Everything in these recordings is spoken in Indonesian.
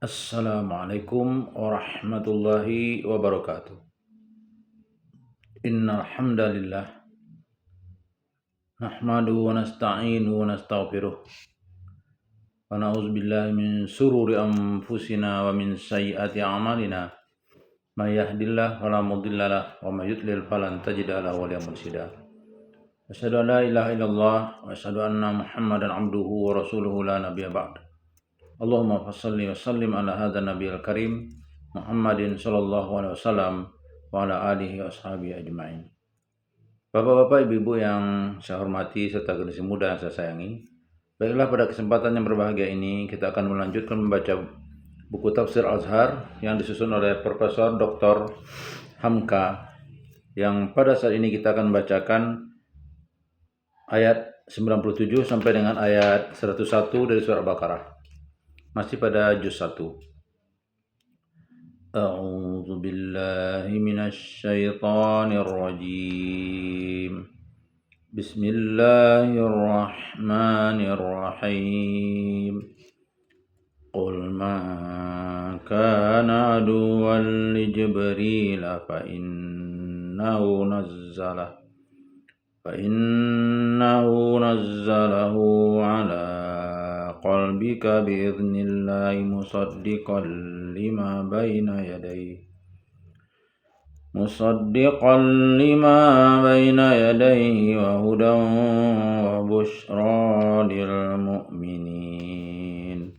Assalamualaikum warahmatullahi wabarakatuh. Innal hamdalillah nahmaduhu wa nasta'inuhu wa nastaghfiruh wa na'udzu billahi min shururi anfusina wa min sayyiati a'malina. May yahdihillahu fala mudilla lahu wa may yudlil falan tajida lahu waliyyan mursyida. Asyhadu an la ilaha illallah wa asyhadu anna Muhammadan abduhu wa rasuluhu la nabiyya ba'd. Allahumma shalli wa sallim ala hadzal nabiyil karim Muhammadin sallallahu alaihi wasallam wa ala alihi wa ashabihi ajma'in. Bapak-bapak, ibu-ibu yang saya hormati serta generasi muda yang saya sayangi, baiklah pada kesempatan yang berbahagia ini kita akan melanjutkan membaca buku Tafsir Azhar yang disusun oleh Profesor Dr. Hamka, yang pada saat ini kita akan membacakan ayat 97 sampai dengan ayat 101 dari surah Al-Baqarah. Masih pada juz 1. A'udzu billahi minasy syaithanir rajim. Bismillahirrahmanirrahim. Qul ma kana aduwwan li Jibril fa innahu nazzalahu ala qalbika bi'idznillah musaddiqan lima baina yadayhi wa hudan wa busyra lil mu'minin.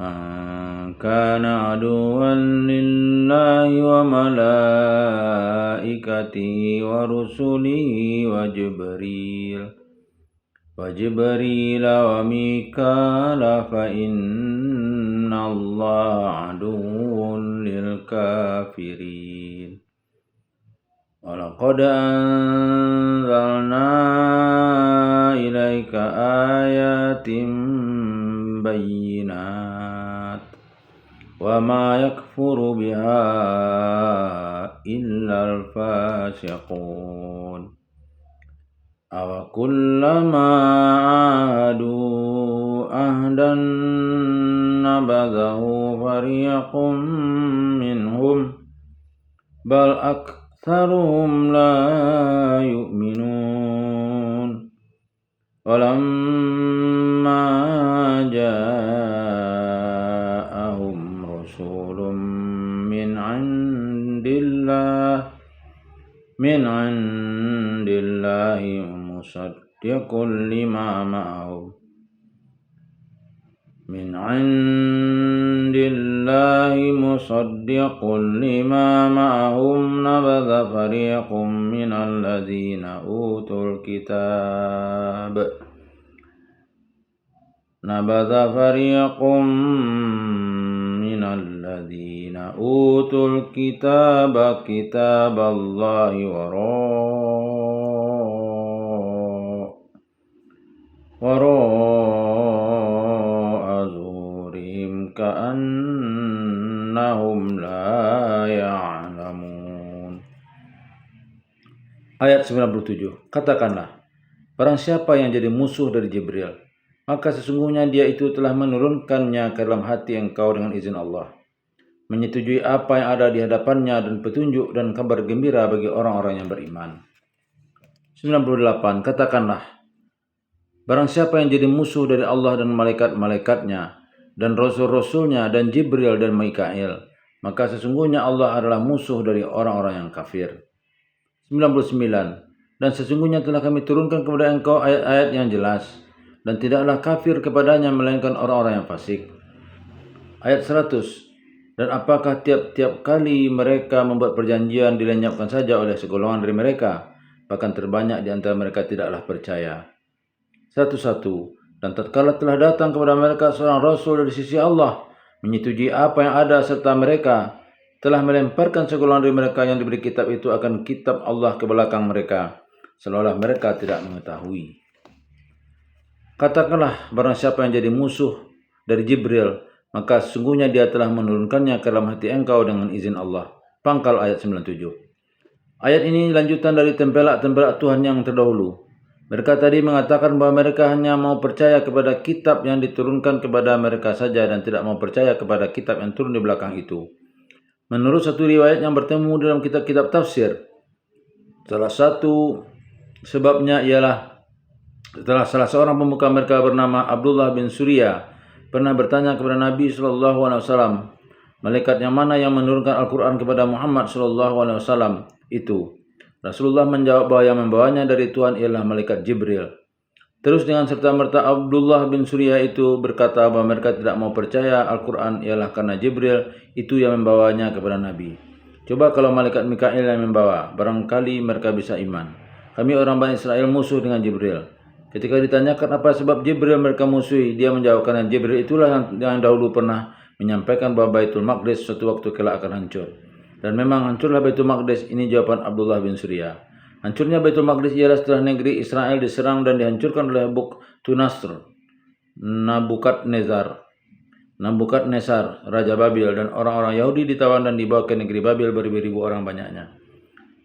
Man kana aduwwan lillahi wa malaikatihi wa rusulihi wa Jibril wa Mikala fa inna Allah aduwwun lil kafirin. Wa laqad anzalna ilaika ayatin bayyinat wa ma yakfuru biha illa al-fasiqun. Aw kullama ahadu ahdan nabadhahu fariqum minhum bal aktsaruhum la yu'minun. Walamma ja'ahum rasulun min 'indillahi musaddiqun lima ma'ahum nabadha fariqum minal ladzina utul kitaba kitaballahi wara'a zuhurihim ka'annahum la ya'lamun. Ayat 97. Katakanlah, barang siapa yang jadi musuh dari Jibril, maka sesungguhnya dia itu telah menurunkannya ke dalam hati engkau dengan izin Allah, menyetujui apa yang ada di hadapannya dan petunjuk dan kabar gembira bagi orang-orang yang beriman. 98. Katakanlah, barang siapa yang jadi musuh dari Allah dan malaikat-malaikatnya dan rasul-rasulnya dan Jibril dan Mikail, maka sesungguhnya Allah adalah musuh dari orang-orang yang kafir. 99. Dan sesungguhnya telah kami turunkan kepada engkau ayat-ayat yang jelas, dan tidaklah kafir kepadanya melainkan orang-orang yang fasik. Ayat 100. Dan apakah tiap-tiap kali mereka membuat perjanjian dilenyapkan saja oleh segolongan dari mereka, bahkan terbanyak di antara mereka tidaklah percaya. 101. Dan tatkala telah datang kepada mereka seorang rasul dari sisi Allah, menyetujui apa yang ada serta mereka telah melemparkan segolongan dari mereka yang diberi kitab itu akan kitab Allah ke belakang mereka, seolah mereka tidak mengetahui. Katakanlah, barang siapa yang jadi musuh dari Jibril, maka sesungguhnya dia telah menurunkannya ke dalam hati engkau dengan izin Allah. Pangkal ayat 97. Ayat ini lanjutan dari tempelak-tempelak Tuhan yang terdahulu. Mereka tadi mengatakan bahawa mereka hanya mau percaya kepada kitab yang diturunkan kepada mereka saja dan tidak mau percaya kepada kitab yang turun di belakang itu. Menurut satu riwayat yang bertemu dalam kitab-kitab tafsir, salah satu sebabnya ialah setelah salah seorang pemuka mereka bernama Abdullah bin Surya pernah bertanya kepada Nabi SAW, malaikat yang mana yang menurunkan Al-Quran kepada Muhammad SAW itu? Rasulullah menjawab bahwa yang membawanya dari Tuhan ialah malaikat Jibril. Terus dengan serta-merta Abdullah bin Surya itu berkata bahwa mereka tidak mau percaya Al-Quran ialah karena Jibril itu yang membawanya kepada Nabi. Coba kalau malaikat Mikail yang membawa, barangkali mereka bisa iman. Kami orang Bani Israel musuh dengan Jibril. Ketika ditanyakan apa sebab Jibril mereka musuhi, dia menjawab karena Jibril itulah yang dahulu pernah menyampaikan bahwa Baitul Maqdis suatu waktu kelak akan hancur. Dan memang hancurlah Baitul Maqdis. Ini jawaban Abdullah bin Surya. Hancurnya Baitul Maqdis ialah setelah negeri Israel diserang dan dihancurkan oleh Buktunasr, Nabukadnezar, Raja Babil, dan orang-orang Yahudi ditawan dan dibawa ke negeri Babil beribu-ribu orang banyaknya.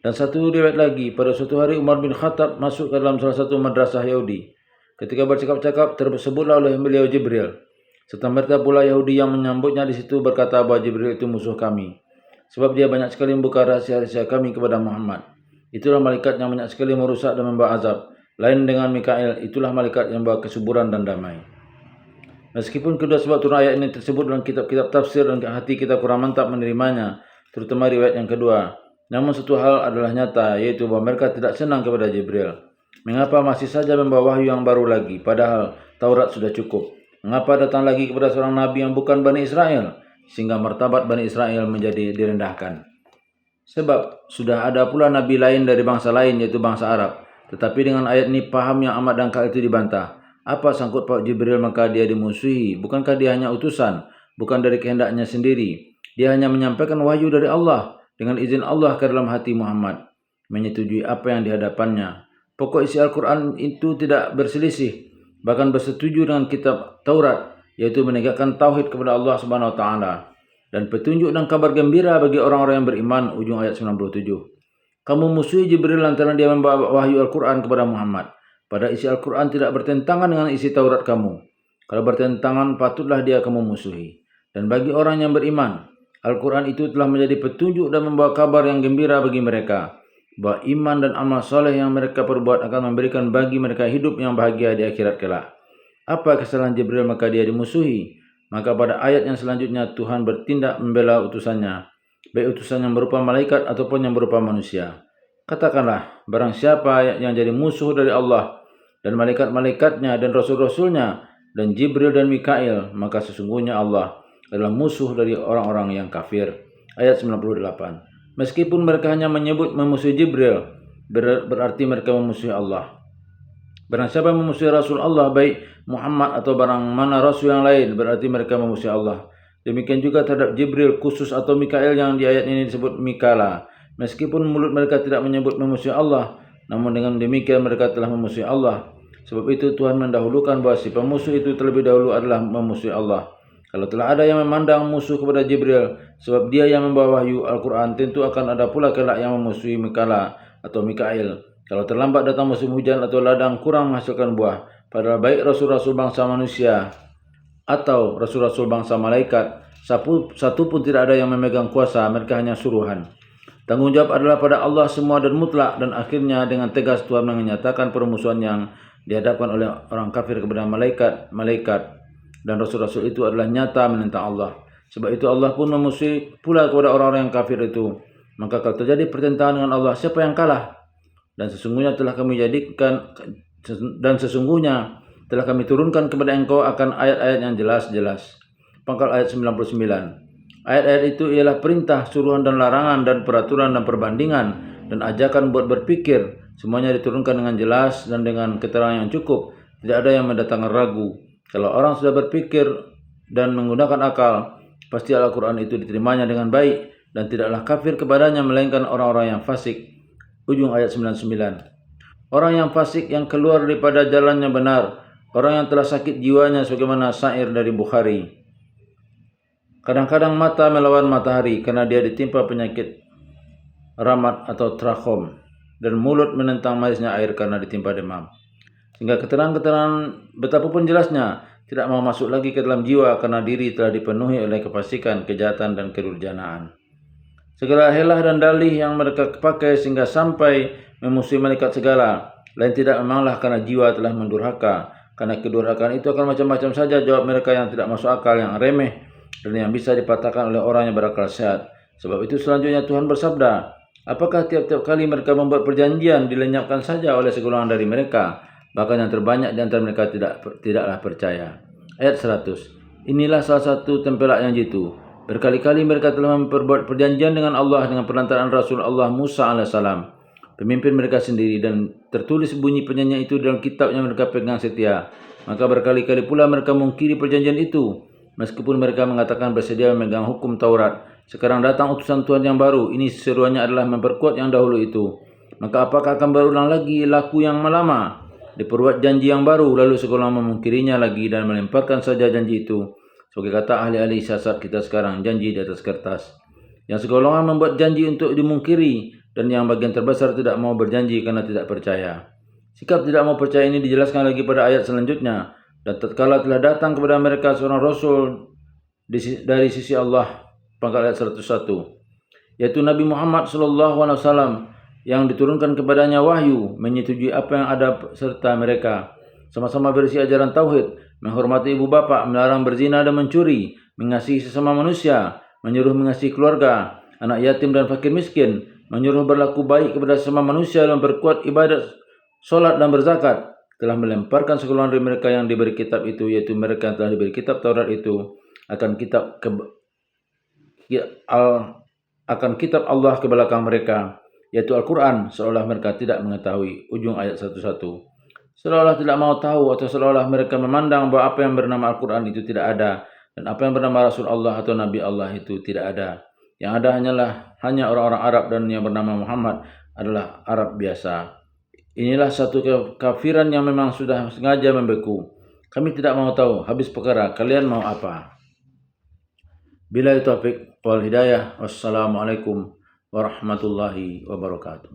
Dan satu riwayat lagi, pada suatu hari Umar bin Khattab masuk ke dalam salah satu madrasah Yahudi. Ketika bercakap-cakap, tersebutlah oleh beliau Jibril. Serta mereka pula Yahudi yang menyambutnya di situ berkata bahwa Jibril itu musuh kami, sebab dia banyak sekali membuka rahasia-rahasia kami kepada Muhammad. Itulah malaikat yang banyak sekali merusak dan membawa azab. Lain dengan Mikail, itulah malaikat yang membawa kesuburan dan damai. Meskipun kedua sebab turun ayat ini tersebut dalam kitab-kitab tafsir dan hati kita kurang mantap menerimanya, terutama riwayat yang kedua, namun satu hal adalah nyata, yaitu bahwa mereka tidak senang kepada Jibril. Mengapa masih saja membawa wahyu yang baru lagi, padahal Taurat sudah cukup? Mengapa datang lagi kepada seorang nabi yang bukan Bani Israel, sehingga martabat Bani Israel menjadi direndahkan? Sebab sudah ada pula nabi lain dari bangsa lain, yaitu bangsa Arab. Tetapi dengan ayat ini paham yang amat dangkal itu dibantah. Apa sangkut paut Jibril maka dia dimusuhi? Bukankah dia hanya utusan, bukan dari kehendaknya sendiri? Dia hanya menyampaikan wahyu dari Allah dengan izin Allah ke dalam hati Muhammad, menyetujui apa yang dihadapannya. Pokok isi Al-Quran itu tidak berselisih, bahkan bersetuju dengan kitab Taurat, yaitu menegakkan tauhid kepada Allah Subhanahu Wa Taala dan petunjuk dan kabar gembira bagi orang-orang yang beriman. Ujung ayat 97. Kamu musuhi Jibril lantaran dia membawa wahyu Al-Quran kepada Muhammad. Pada isi Al-Quran tidak bertentangan dengan isi Taurat kamu. Kalau bertentangan, patutlah dia kamu musuhi. Dan bagi orang yang beriman, Al-Quran itu telah menjadi petunjuk dan membawa kabar yang gembira bagi mereka, bahwa iman dan amal soleh yang mereka perbuat akan memberikan bagi mereka hidup yang bahagia di akhirat kelak. Apa kesalahan Jibril maka dia dimusuhi? Maka pada ayat yang selanjutnya Tuhan bertindak membela utusannya, baik utusan yang berupa malaikat ataupun yang berupa manusia. Katakanlah, barang siapa yang jadi musuh dari Allah dan malaikat-malaikatnya dan rasul-rasulnya dan Jibril dan Mikail, maka sesungguhnya Allah adalah musuh dari orang-orang yang kafir. Ayat 98. Meskipun mereka hanya menyebut memusuhi Jibril, berarti mereka memusuhi Allah. Barang siapa memusuhi Rasul Allah, baik Muhammad atau barang mana Rasul yang lain, berarti mereka memusuhi Allah. Demikian juga terhadap Jibril khusus atau Mikail yang di ayat ini disebut Mikala. Meskipun mulut mereka tidak menyebut memusuhi Allah, namun dengan demikian mereka telah memusuhi Allah. Sebab itu Tuhan mendahulukan bahwa si pemusuh itu terlebih dahulu adalah memusuhi Allah. Kalau telah ada yang memandang musuh kepada Jibril, sebab dia yang membawa wahyu Al-Quran, tentu akan ada pula kelak yang memusuhi Mikala atau Mikail. Kalau terlambat datang musim hujan atau ladang kurang menghasilkan buah, padahal baik rasul-rasul bangsa manusia atau rasul-rasul bangsa malaikat, satu pun tidak ada yang memegang kuasa, mereka hanya suruhan. Tanggungjawab adalah pada Allah semua dan mutlak, dan akhirnya dengan tegas Tuhan menyatakan permusuhan yang dihadapkan oleh orang kafir kepada malaikat dan rasul-rasul itu adalah nyata menentang Allah. Sebab itu Allah pun memusuhi pula kepada orang-orang yang kafir itu. Maka kalau terjadi pertentangan dengan Allah, siapa yang kalah? Dan sesungguhnya telah kami turunkan kepada engkau akan ayat-ayat yang jelas-jelas. Pangkal ayat 99. Ayat-ayat itu ialah perintah, suruhan dan larangan dan peraturan dan perbandingan dan ajakan buat berpikir. Semuanya diturunkan dengan jelas dan dengan keterangan yang cukup. Tidak ada yang mendatangkan ragu. Kalau orang sudah berpikir dan menggunakan akal, pasti Al-Quran itu diterimanya dengan baik dan tidaklah kafir kepadanya melainkan orang-orang yang fasik. Ujung ayat 99. Orang yang fasik yang keluar daripada jalannya benar, orang yang telah sakit jiwanya sebagaimana syair dari Bukhari. Kadang-kadang mata melawan matahari karena dia ditimpa penyakit ramat atau trakom, dan mulut menentang manisnya air karena ditimpa demam. Sehingga keterangan-keterangan betapapun jelasnya tidak mau masuk lagi ke dalam jiwa karena diri telah dipenuhi oleh kefasikan, kejahatan dan kedurjanaan. Segala helah dan dalih yang mereka pakai sehingga sampai memusuhi malaikat segala, lain tidak memanglah karena jiwa telah mendurhaka. Karena kedurhakaan itu akan macam-macam saja jawab mereka yang tidak masuk akal, yang remeh, dan yang bisa dipatahkan oleh orang yang berakal sehat. Sebab itu selanjutnya Tuhan bersabda, apakah tiap-tiap kali mereka membuat perjanjian dilenyapkan saja oleh segolongan dari mereka? Bahkan yang terbanyak di antara mereka tidaklah percaya. Ayat 100. Inilah salah satu tempelak yang jitu. Berkali-kali mereka telah memperbuat perjanjian dengan Allah dengan perantaraan Rasul Allah Musa AS, pemimpin mereka sendiri, dan tertulis bunyi perjanjian itu dalam kitab yang mereka pegang setia. Maka berkali-kali pula mereka mengkiri perjanjian itu, meskipun mereka mengatakan bersedia memegang hukum Taurat. Sekarang datang utusan Tuhan yang baru. Ini seruannya adalah memperkuat yang dahulu itu. Maka apakah akan berulang lagi laku yang lama? Diperbuat janji yang baru, lalu segolongan memungkirinya lagi dan melemparkan saja janji itu. Sebagai kata ahli-ahli siasat kita sekarang, janji di atas kertas. Yang segolongan membuat janji untuk dimungkiri, dan yang bagian terbesar tidak mau berjanji karena tidak percaya. Sikap tidak mau percaya ini dijelaskan lagi pada ayat selanjutnya. Dan tatkala telah datang kepada mereka seorang Rasul dari sisi Allah, pangkat ayat 101, yaitu Nabi Muhammad SAW, yang diturunkan kepadanya wahyu, menyetujui apa yang ada serta mereka, sama-sama berisi ajaran tauhid, menghormati ibu bapa, melarang berzina dan mencuri, mengasihi sesama manusia, menyuruh mengasihi keluarga, anak yatim dan fakir miskin, menyuruh berlaku baik kepada sesama manusia dan berkuat ibadat, solat dan berzakat. Telah melemparkan segolongan dari mereka yang diberi kitab itu, yaitu mereka yang telah diberi kitab Taurat itu, akan kitab Allah ke belakang mereka, yaitu Al-Quran, seolah mereka tidak mengetahui. Ujung ayat 11. Seolah tidak mau tahu, atau seolah mereka memandang bahwa apa yang bernama Al-Quran itu tidak ada, dan apa yang bernama Rasul Allah atau Nabi Allah itu tidak ada. Yang ada hanya orang-orang Arab, dan yang bernama Muhammad adalah Arab biasa. Inilah satu kekafiran yang memang sudah sengaja membeku. Kami tidak mau tahu, habis perkara, kalian mau apa? Billahi taufiq wal hidayah. Wassalamualaikum warahmatullahi wabarakatuh.